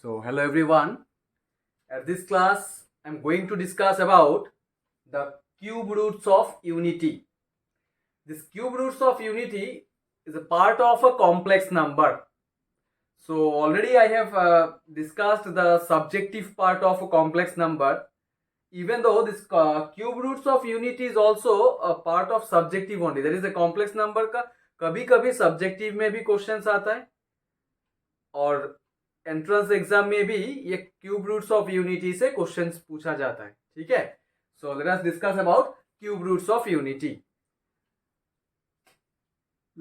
So hello everyone. At this class, I'm going to discuss about the cube roots of unity. This cube roots of unity is a part of a complex number. So already I have discussed the subjective part of a complex number. Even though this cube roots of unity is also a part of subjective only. That is a complex number का कभी कभी subjective में भी questions आता है और entrance exam में भी ये क्यूब रूट्स ऑफ यूनिटी से क्वेश्चंस पूछा जाता है. ठीक है. So let us discuss about cube roots of unity.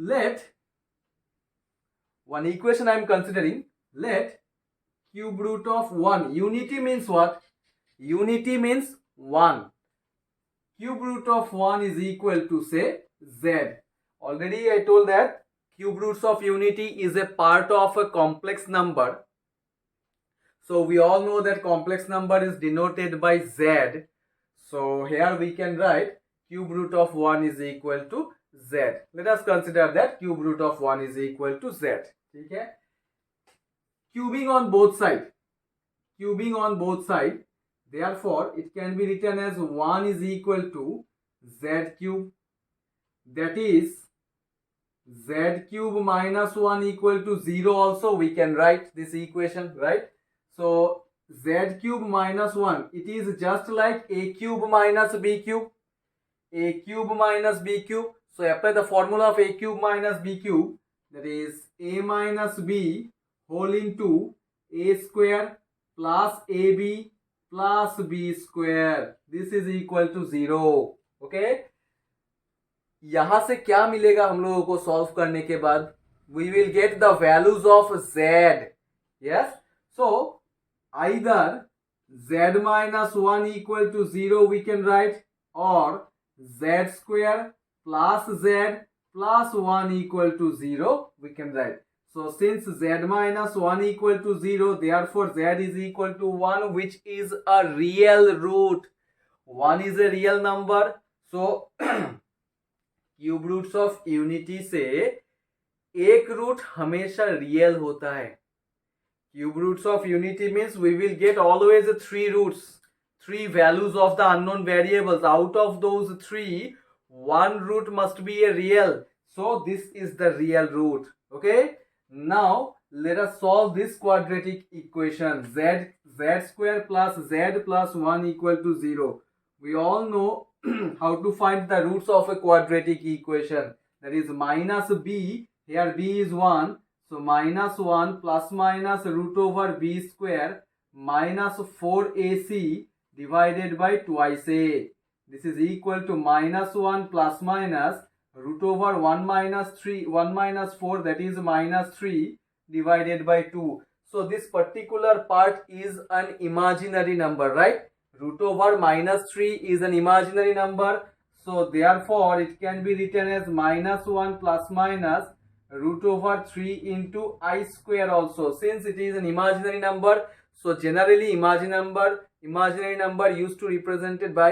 Let one equation I am considering, let cube root of 1, unity means what? Unity means 1. Cube root of 1 is equal to say z. Already I told that cube roots of unity is a part of a complex number. So we all know that complex number is denoted by z. So here we can write cube root of 1 is equal to z. Let us consider that cube root of 1 is equal to z. ठीक है. Cubing on both sides. Cubing on both sides. Therefore, it can be written as 1 is equal to z cube. That is z cube minus 1 equal to 0 also we can write this equation, right? So z cube minus 1, it is just like a cube minus b cube. A cube minus b cube. So apply the formula of a cube minus b cube. That is a minus b whole into a square plus ab plus b square. This is equal to 0. Okay. यहां से क्या मिलेगा हम लोगों को solve करने के बाद? We will get the values of z. Yes. So either z minus 1 equal to 0 we can write, or z square plus z plus 1 equal to 0 we can write. So since z minus 1 equal to 0, therefore z is equal to 1, which is a real root. 1 is a real number. So cube roots of unity से एक root हमेशा real होता है. Cube roots of unity means we will get always 3 roots, 3 values of the unknown variables. Out of those 3, one root must be a real. So this is the real root. Okay. Now let us solve this quadratic equation. Z square plus z plus 1 equal to 0. We all know how to find the roots of a quadratic equation. That is minus b. Here b is 1. So minus 1 plus minus root over b square minus 4ac divided by twice a. This is equal to minus 1 plus minus root over 1 minus 3, 1 minus 4, that is minus 3 divided by 2. So this particular part is an imaginary number, right? Root over minus 3 is an imaginary number. So therefore it can be written as minus 1 plus minus root over 3 into I square also. Since it is an imaginary number, so generally imaginary number used to represented by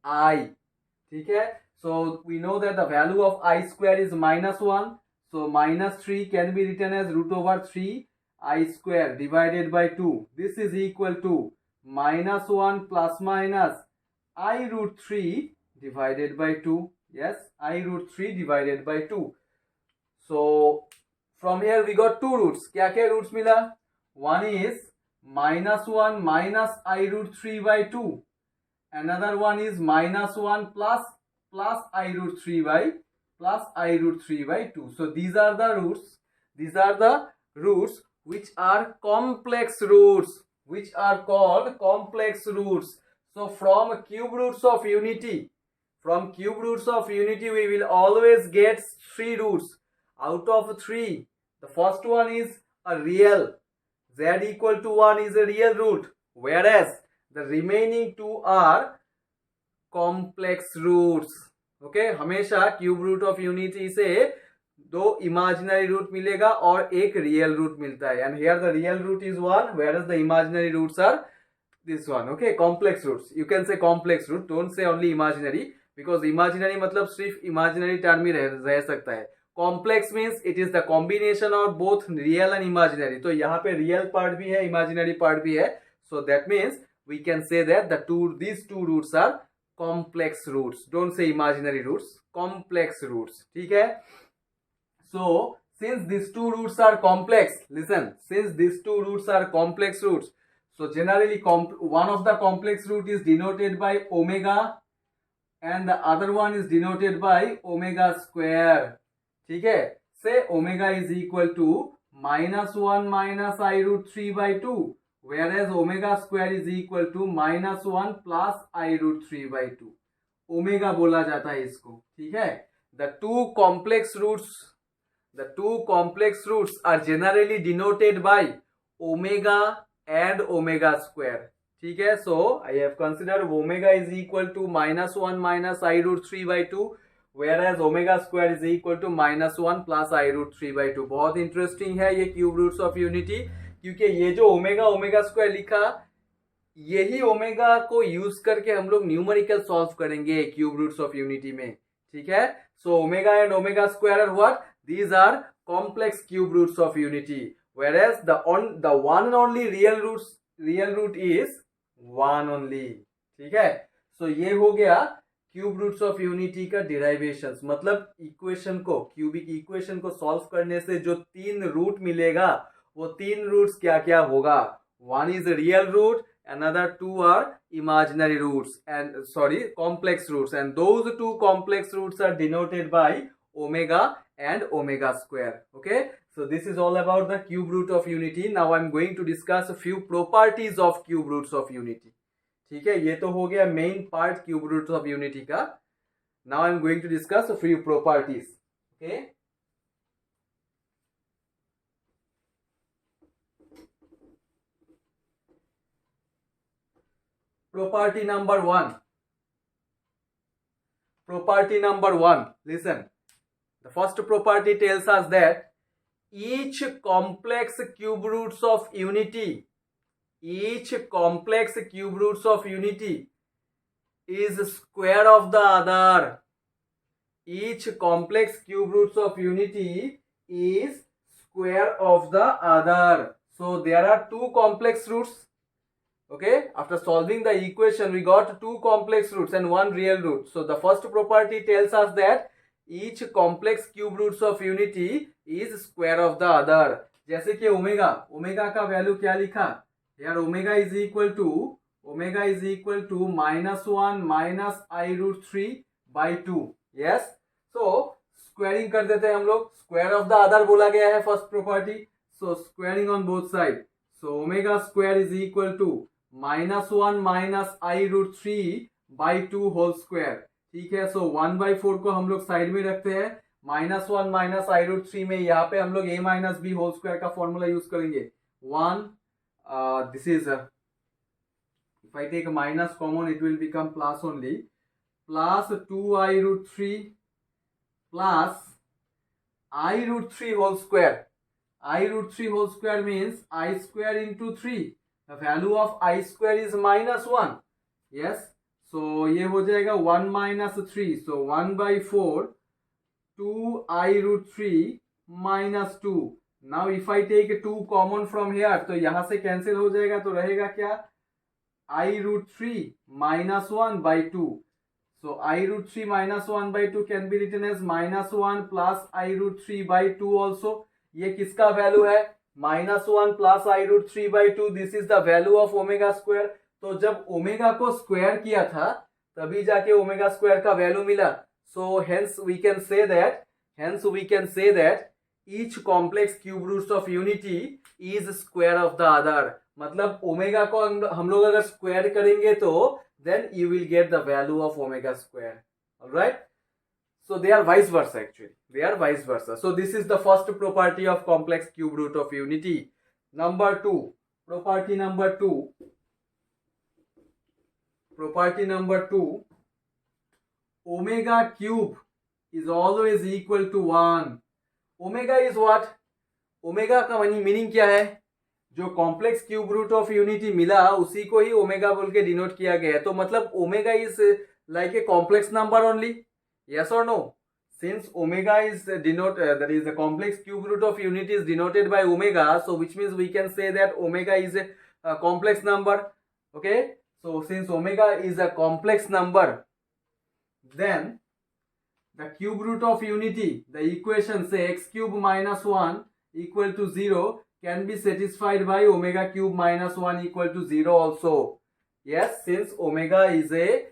I. ठीक है. So we know that the value of I square is minus 1. So minus 3 can be written as root over 3 I square divided by 2. This is equal to minus 1 plus minus I root 3 divided by 2. Yes, I root 3 divided by 2. So from here we got 2 roots. क्या क्या roots मिला? One is minus 1 minus I root 3 by 2. Another one is minus 1 plus I root 3 by 2. So these are the roots. These are the roots which are complex roots, which are called complex roots. So from cube roots of unity, we will always get 3 roots. Out of 3, the first one is a real. Z equal to 1 is a real root, whereas the remaining 2 are complex roots. Okay. हमेशा cube root of unity से 2 imaginary root मिलेगा और एक real root मिलता है. And here the real root is 1, whereas the imaginary roots are this one. Okay. Complex roots. You can say complex root. Don't say only imaginary, because imaginary मतलब सिर्फ imaginary term ही रह सकता है. Complex means it is the combination of both real and imaginary. तो यहाँ पे real part भी है, इमेजिनरी पार्ट भी है. So that means we can say that these two roots are complex roots. Don't say imaginary roots, complex roots. ठीक है. So since these two roots are complex, listen, since these two roots are complex roots, so generally one of the complex root is denoted by omega and the other one is denoted by omega square. ठीक है. Say omega is equal to -1 minus I root 3 by 2, whereas omega square is equal to -1 plus I root 3 by 2. Omega बोला जाता है इसको. ठीक है. The two complex roots are generally denoted by omega and omega square. ठीक है. So I have considered omega is equal to -1 minus I root 3 by 2, whereas omega square is equal to -1 plus I root 3 by 2. बहुत interesting है ये cube roots of unity, क्योंकि ये जो omega square लिखा, यही ओमेगा को यूज करके हम लोग न्यूमेरिकल सॉल्व करेंगे क्यूब रूट्स ऑफ यूनिटी में. ठीक है. So omega and omega square are what? These are complex cube roots of unity, whereas the one and only real root is one only. ठीक है. सो ये हो गया क्यूब रूट्स ऑफ यूनिटी का डिराइवेशंस. मतलब इक्वेशन को, क्यूबिक इक्वेशन को solve करने से जो 3 रूट मिलेगा, वो 3 रूट्स क्या क्या होगा? One is real root, another 2 are imaginary roots, and complex roots, and those 2 complex roots are denoted by omega and omega square. Okay, so this is all about the cube root of unity. Now I'm going to discuss a few properties of cube roots of unity. ठीक है. ये तो हो गया main part cube roots of unity का. Now I am going to discuss a few properties. Okay. Property number one. Listen. The first property tells us that each complex cube roots of unity is square of the other. Each complex cube roots of unity is square of the other. So there are 2 complex roots. Okay, after solving the equation we got 2 complex roots and 1 real root. So the first property tells us that each complex cube roots of unity is square of the other. जैसे कि omega का value क्या लिखा यार? Omega is equal to -1 minus I root 3 by 2. Yes. So squaring कर देते हैं हम लोग. स्क्वायर ऑफ द अदर बोला गया है first property. So squaring on both side. So omega square is equal to -1 minus I root 3 by 2 whole square. ठीक है. सो 1/4 को हम लोग साइड में रखते हैं. -1 माइनस आई रूट 3 में यहाँ पे हम लोग a minus B whole square का फॉर्मूला यूज करेंगे. 1 this is if I take a minus common, it will become plus only, plus 2i root 3 plus I root 3 whole square. I root 3 whole square means I square into 3. The value of I square is -1. Yes. So ये हो जाएगा 1 minus 3. So 1/4 2i root 3 minus 2. Now if I take 2 common from here, तो यहां से cancel हो जाएगा. तो रहेगा क्या? I root 3 minus 1 by 2. So I root 3 minus 1 by 2 can be written as -1 plus I root 3 by 2 also. ये किसका वैल्यू है? -1 plus I root 3 by 2. This is the value of omega square. तो जब ओमेगा को square किया था तभी जाके ओमेगा स्क्वायर का वैल्यू मिला. So hence we can say that each complex cube roots of unity is square of the other. मतलब ओमेगा को हम लोग अगर स्क्वायर करेंगे तो then you will get the value of omega square. All right. So they are vice versa actually. They are vice versa. So this is the first property of complex cube root of unity. Property number two. Omega cube is always equal to 1. Omega is what? Omega का meaning क्या है? जो complex cube root of unity मिला उसी को ही omega बोल के denote किया गया है. तो मतलब omega is like a complex number only. Yes और no? since omega is that is the complex cube root of unity is denoted by omega, so which means we can say that omega is a complex number. Okay, so since omega is a complex number, then the cube root of unity, the equation say x cube minus 1 equal to 0 can be satisfied by omega cube minus 1 equal to 0 also. Yes, since omega is a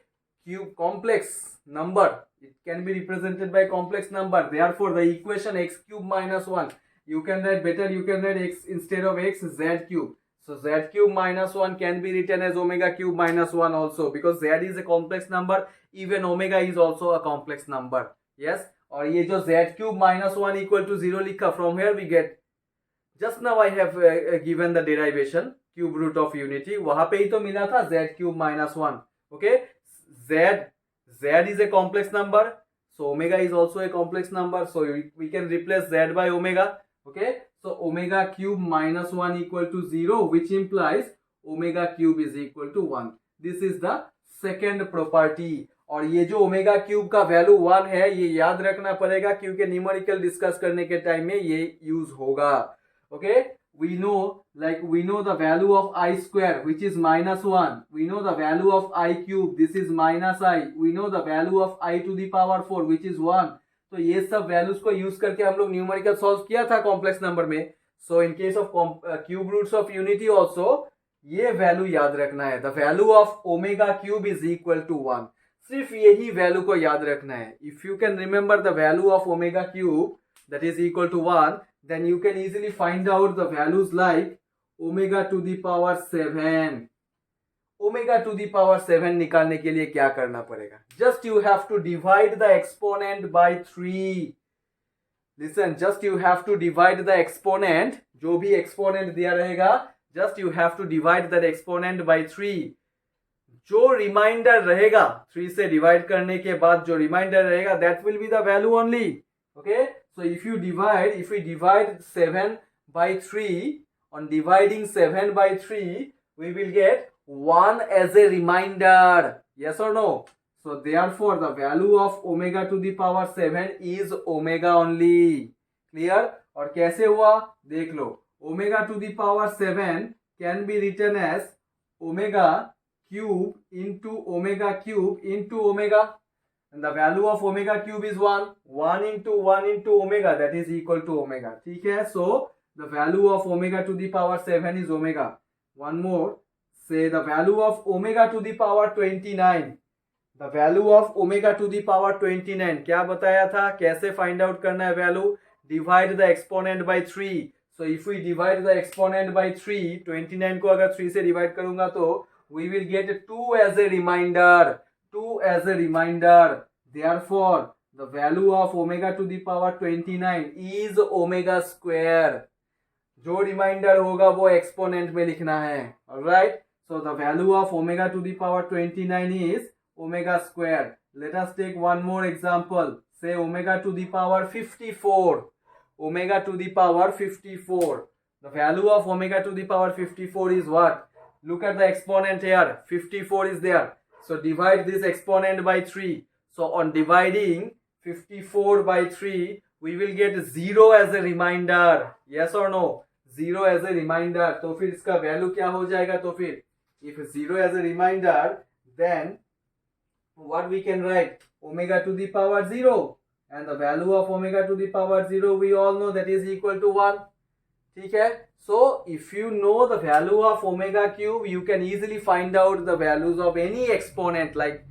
cube complex number, it can be represented by complex number. Therefore, the equation x cube minus 1, you can write x instead of x, z cube. So z cube minus 1 can be written as omega cube minus 1 also, because z is a complex number, even omega is also a complex number. Yes, और ये जो z cube minus 1 equal to 0 लिखा, from here we get, just now I have given the derivation cube root of unity, वहां पे ही तो मिला था z cube minus 1. Okay, z is a complex number, so omega is also a complex number, so we can replace z by omega. Okay, so omega cube minus 1 equal to 0, which implies omega cube is equal to 1. This is the second property. और ये जो omega cube का value 1 है, ये याद रखना पड़ेगा क्योंकि न्यूमेरिकल डिस्कस करने के टाइम में ये यूज होगा. Okay, we know the value of I square, which is minus 1. We know the value of I cube, this is minus I. We know the value of I to the power 4, which is 1. तो ये सब values को use करके हम लोग numerical solve किया था complex number में. So in case of cube roots of unity also ये वैल्यू याद रखना है. The value of omega cube is equal to 1. सिर्फ यही वैल्यू को याद रखना है. If you can remember the value of omega cube that is equal to 1, then you can easily find out the values like omega to the power 7. Omega to the power 7 निकालने के लिए क्या करना पड़ेगा? Just you have to divide the exponent by 3. Listen, just you have to divide the exponent, जो भी exponent दिया रहेगा, just you have to divide that exponent by 3. जो रिमाइंडर रहेगा 3 से डिवाइड करने के बाद जो रिमाइंडर रहेगा, that will be the value only. Okay, so if we divide 7 by 3, on dividing 7 by 3 we will get 1 as a remainder. Yes or no? So therefore the value of omega to the power 7 is omega only. Clear? और कैसे हुआ देख लो. Omega to the power 7 can be written as omega cube into omega cube into omega. And the value of omega cube is 1. 1 into omega, that is equal to omega. ठीक है? So the value of omega to the power 7 is omega. One more. Say the value of omega to the power 29. The value of omega to the power 29. क्या बताया था? कैसे find out करना है value? Divide the exponent by 3. So if we divide the exponent by 3, 29 को अगर 3 से divide करूंगा तो we will get 2 as a remainder. 2 as a remainder. Therefore, the value of omega to the power 29 is omega square. जो reminder होगा वो exponent में लिखना है. Alright? So the value of omega to the power 29 is omega square. Let us take one more example. Say omega to the power 54. Omega to the power 54. The value of omega to the power 54 is what? Look at the exponent here. 54 is there. So divide this exponent by 3. So on dividing 54 by 3, we will get 0 as a remainder. Yes or no? 0 as a remainder. तो फिर इसका value क्या हो जाएगा? तो फिर if 0 as a remainder, then what we can write? Omega to the power 0. And the value of omega to the power 0, we all know that is equal to 1. ठीक है? So if you know the value of omega cube, you can easily find out the values of any exponent, like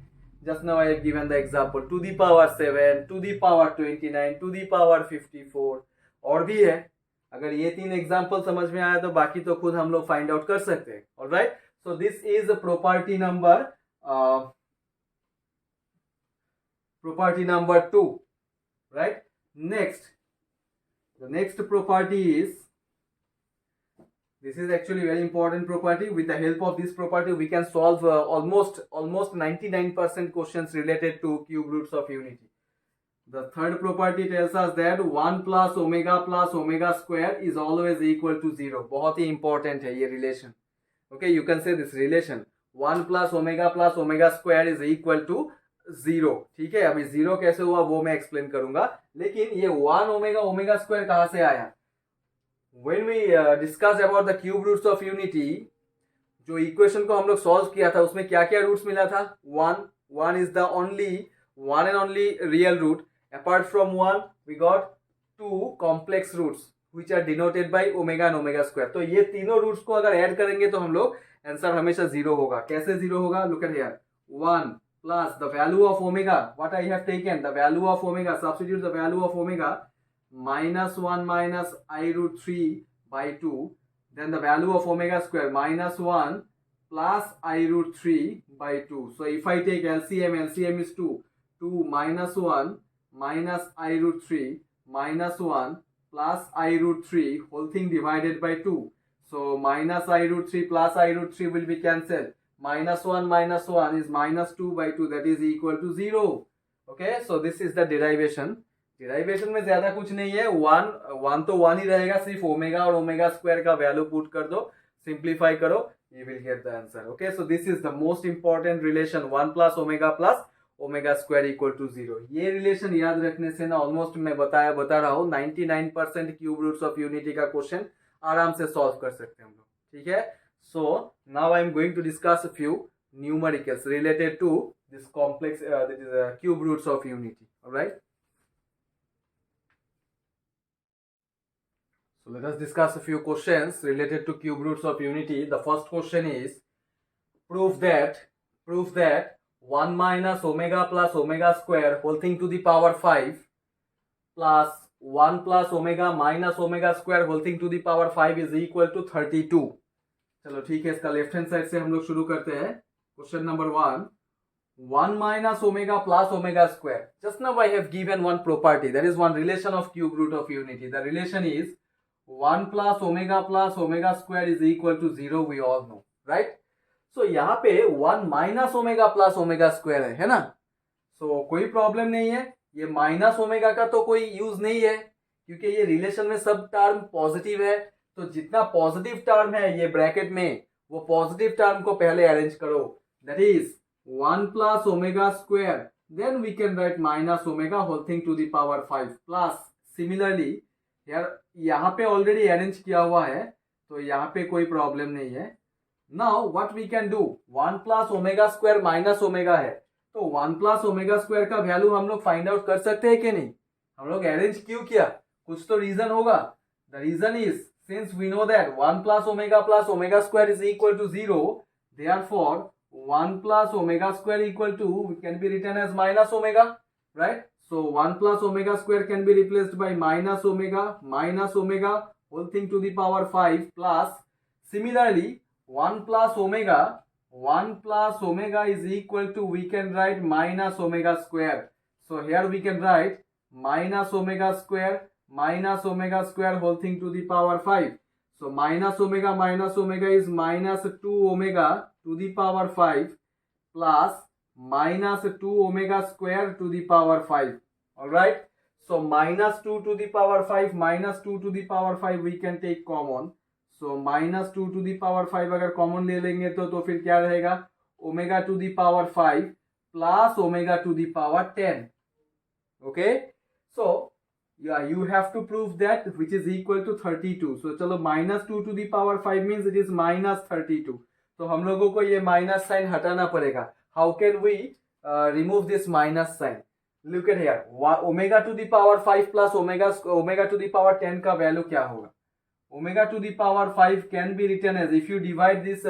just now I have given the example, to the power 7, to the power 29, to the power 54. और भी है. अगर ये 3 example समझ में आया तो बाकी तो खुद हम लोग फाइंड आउट कर सकते हैं. Alright, so this is property number 2. Right? Next, the next property is, this is actually very important property. With the help of this property, we can solve almost 99% questions related to cube roots of unity. The third property tells us that 1 plus omega square is always equal to 0. बहुत ही important है ये relation. Okay, you can say this relation 1 plus omega square is equal to zero. ठीक है, अभी zero कैसे हुआ वो मैं एक्सप्लेन करूंगा, लेकिन ये 1 ओमेगा ओमेगा स्क्वायर कहां से आया? When we discuss about the cube roots of unity, जो इक्वेशन को हम लोग सॉल्व किया था उसमें क्या क्या रूट्स मिला था? One, one is the only one and only real root. Apart from one we got two complex roots which are denoted by omega and omega square. तो ये तीनों रूट्स को अगर ऐड करेंगे तो हम लोग आंसर हमेशा जीरो होगा। कैसे जीरो होगा? Look at here, 1 plus the value of omega, what I have taken, the value of omega, substitute the value of omega, minus 1 minus I root 3 by 2, then the value of omega square minus 1 plus I root 3 by 2. So if I take LCM, LCM is 2, 2 minus 1 minus I root 3 minus 1 plus I root 3 whole thing divided by 2. So minus I root 3 plus I root 3 will be cancelled. Minus 1 is minus 2 by 2, that is equal to 0. Okay, so this is the derivation. Derivation में ज्यादा कुछ नहीं है, one तो one ही रहेगा, सिर्फ omega और omega square का वैल्यू पुट कर दो, सिंप्लीफाई करो, you will get the answer. Okay, so this is the most important relation, 1 plus omega square equal to 0। ये रिलेशन याद रखने से ना ऑलमोस्ट मैं बता रहा हूँ 99% क्यूब रूट्स ऑफ यूनिटी का क्वेश्चन आराम से सॉल्व कर सकते हैं हम लोग। ठीक है, so now I am going to discuss a few numericals related to this complex that is cube roots of unity. All right, so let us discuss a few questions related to cube roots of unity. The first question is, prove that 1 minus omega plus omega square whole thing to the power 5 plus 1 plus omega minus omega square whole thing to the power 5 is equal to 32. चलो ठीक है, इसका left hand side से हम लोग शुरू करते हैं। Question number 1 minus omega plus omega square. Just now I have given one property, that is one relation of cube root of unity. The relation is 1 plus omega square is equal to 0, we all know, right? So यहाँ पे 1 minus omega plus omega square है ना, सो कोई problem नहीं है। ये minus omega का तो कोई यूज नहीं है क्योंकि ये रिलेशन में सब टर्म पॉजिटिव है, तो जितना पॉजिटिव टर्म है ये ब्रैकेट में, वो पॉजिटिव टर्म को पहले अरेंज करो, that is 1 plus omega square, then we can write minus omega whole thing to the power 5 plus similarly यार यहाँ पे ऑलरेडी अरेंज किया हुआ है तो यहाँ पे कोई प्रॉब्लम नहीं है। Now what we can do, 1 plus omega square minus omega है, तो 1 प्लस ओमेगा स्क्वायर का वैल्यू हम लोग फाइंड आउट कर सकते हैं कि नहीं? हम लोग अरेंज क्यों किया? कुछ तो रीजन होगा। The reason is, since we know that 1 plus omega square is equal to 0, therefore 1 plus omega square equal to can be written as minus omega, right? So 1 plus omega square can be replaced by minus omega whole thing to the power 5 plus similarly 1 plus omega is equal to, we can write minus omega square. So here we can write minus omega square whole thing to the power 5. So minus omega is minus 2 omega to the power 5 plus minus 2 omega square to the power 5. Alright, so minus 2 to the power 5 minus 2 to the power 5 we can take common. So minus 2 to the power 5 अगर common ले लेंगे तो फिर क्या रहेगा, omega to the power 5 plus omega to the power 10. Okay, so yeah, you have to prove that which is equal to 32. So चलो minus 2 to the power 5 means it is minus 32. तो हम लोगों को ये माइनस साइन हटाना पड़ेगा। How can we remove this minus sign? Look at here, omega to the power 5 plus omega to the power 10 का value क्या होगा? Omega to the power 5 can be written as, if you divide this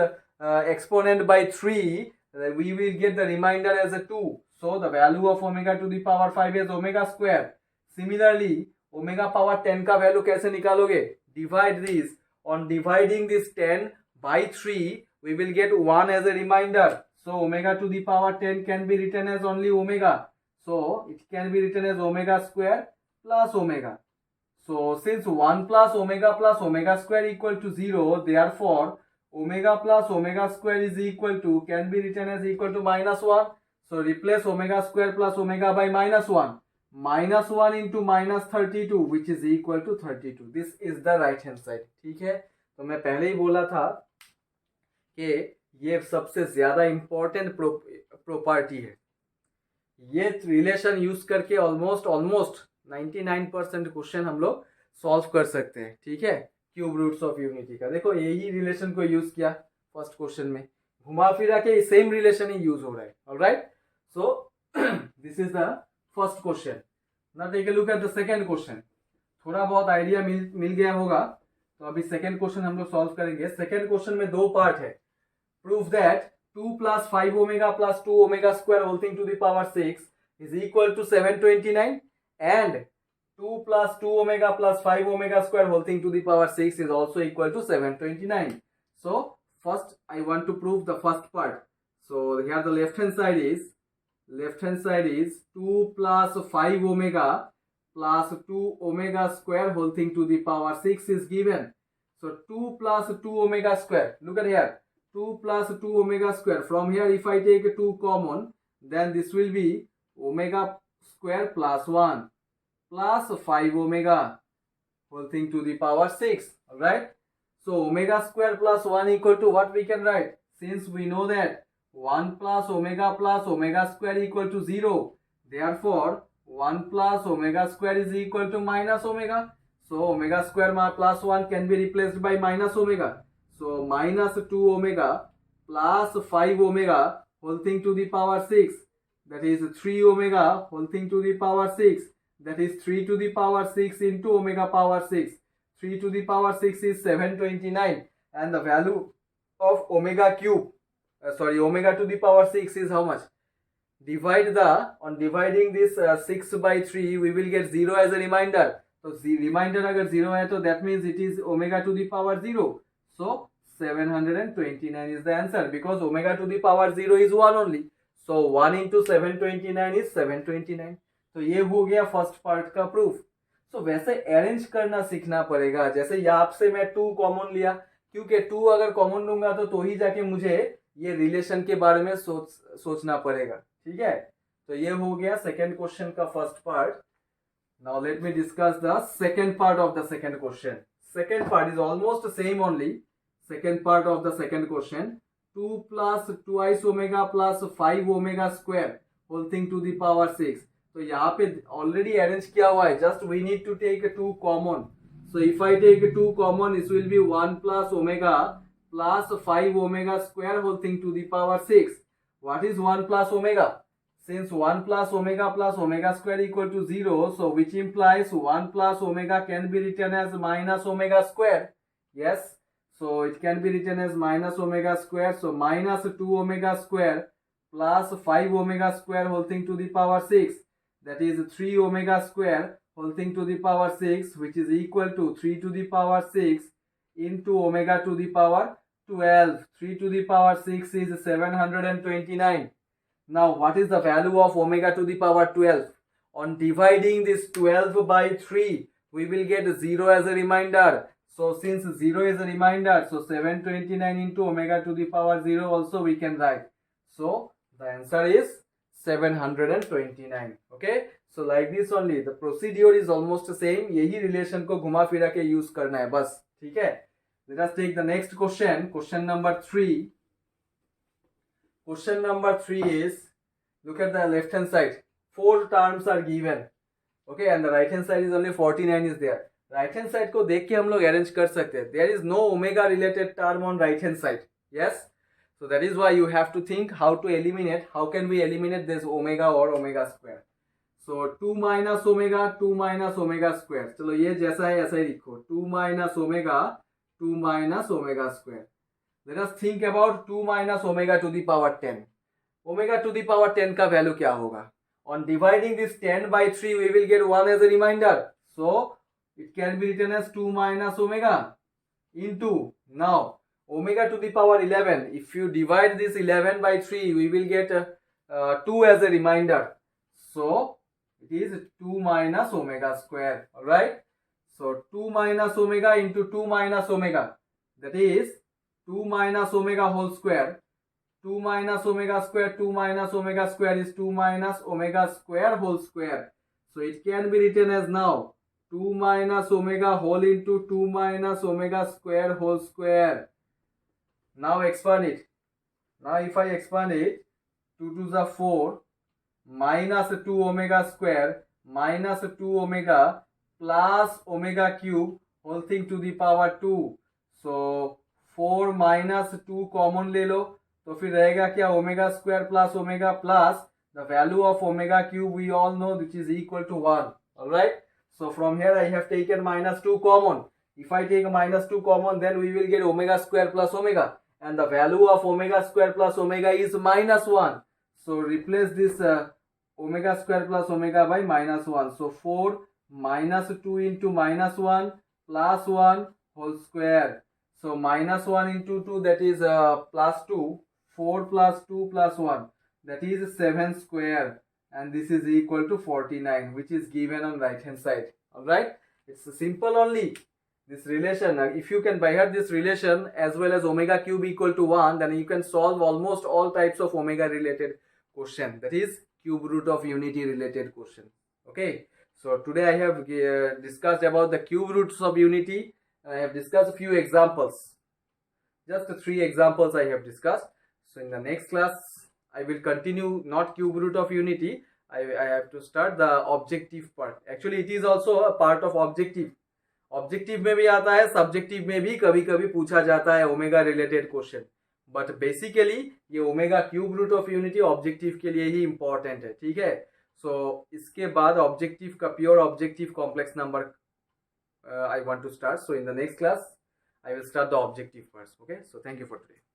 exponent by 3, we will get the remainder as a 2. So the value of omega to the power 5 is omega square. Similarly, omega power 10 का value कैसे निकालोगे? Divide this, on dividing this 10 by 3, we will get 1 as a remainder. So omega to the power 10 can be written as only omega. So it can be written as omega square plus omega. So since 1 plus omega square equal to 0, therefore omega plus omega square is equal to, can be written as equal to minus 1. So replace omega square plus omega by minus 1. Minus 1 into minus 32 which is equal to 32. This is the right hand side. ठीक है, तो मैं पहले ही बोला था कि ये सबसे ज्यादा इंपॉर्टेंट प्रॉपर्टी है। ये रिलेशन यूज करके ऑलमोस्ट 99% क्वेश्चन हम लोग सॉल्व कर सकते हैं, ठीक है। क्यूब रूट्स ऑफ यूनिटी का देखो यही रिलेशन को यूज किया फर्स्ट क्वेश्चन में, घुमा फिरा के सेम रिलेशन ही यूज हो रहा है। Alright, so this is the first question. Now take a look at the second question. थोड़ा बहुत आइडिया मिल गया होगा, तो अभी सेकंड क्वेश्चन हम लोग सॉल्व करेंगे। सेकंड क्वेश्चन में दो पार्ट है। Proof that 2 plus 5 omega plus 2 omega square whole thing to the power 6 is equal to 729, and 2 plus 2 omega plus 5 omega square whole thing to the power 6 is also equal to 729. So first I want to prove the first part. So here the left hand side is 2 plus 5 omega plus 2 omega square whole thing to the power 6 is given. So 2 plus 2 omega square, look at here, 2 plus 2 omega square. From here if I take 2 common, then this will be omega square plus 1 plus 5 omega whole thing to the power 6. Alright, so omega square plus 1 equal to what we can write? Since we know that 1 plus omega square equal to 0, therefore 1 plus omega square is equal to minus omega. So omega square plus 1 can be replaced by minus omega. So minus 2 omega plus 5 omega whole thing to the power 6, that is 3 omega whole thing to the power 6, that is 3 to the power 6 into omega power 6. 3 to the power 6 is 729, and the value of omega cube, omega to the power 6 is how much? On dividing this 6 by 3 we will get 0 as a remainder. So remainder अगर 0 है तो that means it is omega to the power 0. So 729 is the answer, because omega to the power 0 is 1 only. So 1 into 729 is 729. तो ये हो गया first part का proof. सो वैसे arrange करना सीखना पड़ेगा। जैसे यहाँ से मैं 2 कॉमन लिया, क्योंकि 2 अगर कॉमन लूंगा तो ही जाके मुझे ये रिलेशन के बारे में सोचना पड़ेगा, ठीक है। तो ये हो गया सेकेंड क्वेश्चन का first part. Now let me discuss the second part of the second question. Second part is almost same only. Second part of the second question, 2 plus twice omega plus 5 omega square whole thing to the power 6. तो यहाँ पे already arrange किया हुआ है, just we need to take 2 common. So if I take 2 common, it will be 1 plus omega plus 5 omega square whole thing to the power 6. What is 1 plus omega? Since 1 plus omega square equal to 0, so which implies 1 plus omega can be written as minus omega square. Yes, so it can be written as minus omega square. So minus 2 omega square plus 5 omega square whole thing to the power 6, that is 3 omega square whole thing to the power 6, which is equal to 3 to the power 6 into omega to the power 12. 3 to the power 6 is 729. Now what is the value of omega to the power 12? On dividing this 12 by 3, we will get 0 as a remainder. So since 0 is a remainder, so 729 into omega to the power 0 also we can write. So the answer is 729. Okay, so like this only, the procedure is almost the same. यही relation को घुमा फिरा के use करना है बस, ठीक है। Let us take the next question. Question number 3. Question number 3 is, look at the left hand side. 4 terms are given. Okay, and the right hand side is only 49 is there. Right hand side को देख के हम लोग arrange कर सकते हैं। There is no omega related term on right hand side. Yes, so that is why you have to think how to eliminate, how can we eliminate this omega और omega square. So 2 minus omega square, चलो ये जैसा है ऐसा ही लिखो, 2 minus omega square. Let us think about 2 minus omega to the power 10। Omega to the power 10 का value क्या होगा? On dividing this 10 by 3 we will get 1 as a remainder, so it can be written as 2 minus omega into, now omega to the power 11, if you divide this 11 by 3 we will get 2 as a remainder, so it is 2 minus omega square. Alright, so 2 minus omega into 2 minus omega, that is 2 minus omega whole square. 2 minus omega square, 2 minus omega square is 2 minus omega square whole square, so it can be written as now 2 minus omega whole into 2 minus omega square whole square. Now expand it. Now if I expand it, 2 to the 4, minus 2 omega square minus 2 omega plus omega cube whole thing to the power 2. So 4 minus 2 common ले लो तो फिर रहेगा क्या omega square plus omega plus the value of omega cube we all know which is equal to 1. All right, so from here I have taken minus 2 common. If I take minus 2 common, then we will get omega square plus omega, and the value of omega square plus omega is minus 1. So replace this omega square plus omega by minus 1. So 4 minus 2 into minus 1 plus 1 whole square. So minus 1 into 2, that is plus 2. 4 plus 2 plus 1, that is 7 square, and this is equal to 49, which is given on right hand side. All right, it's simple only. This relation, if you can by heart this relation as well as omega cube equal to 1, then you can solve almost all types of omega related question, that is cube root of unity related question. Okay, so today I have discussed about the cube roots of unity. I have discussed a few examples, just 3 examples I have discussed. So in the next class I will continue not cube root of unity. I have to start the objective part. Actually it is also a part of objective. Objective में भी आता है, subjective में भी कभी कभी पूछा जाता है omega related question, but basically ये omega cube root of unity objective के लिए ही इंपॉर्टेंट है. ठीक है, सो इसके बाद ऑब्जेक्टिव का pure objective complex number I want to start. So in the next class I will start the objective first. Okay, so thank you for today.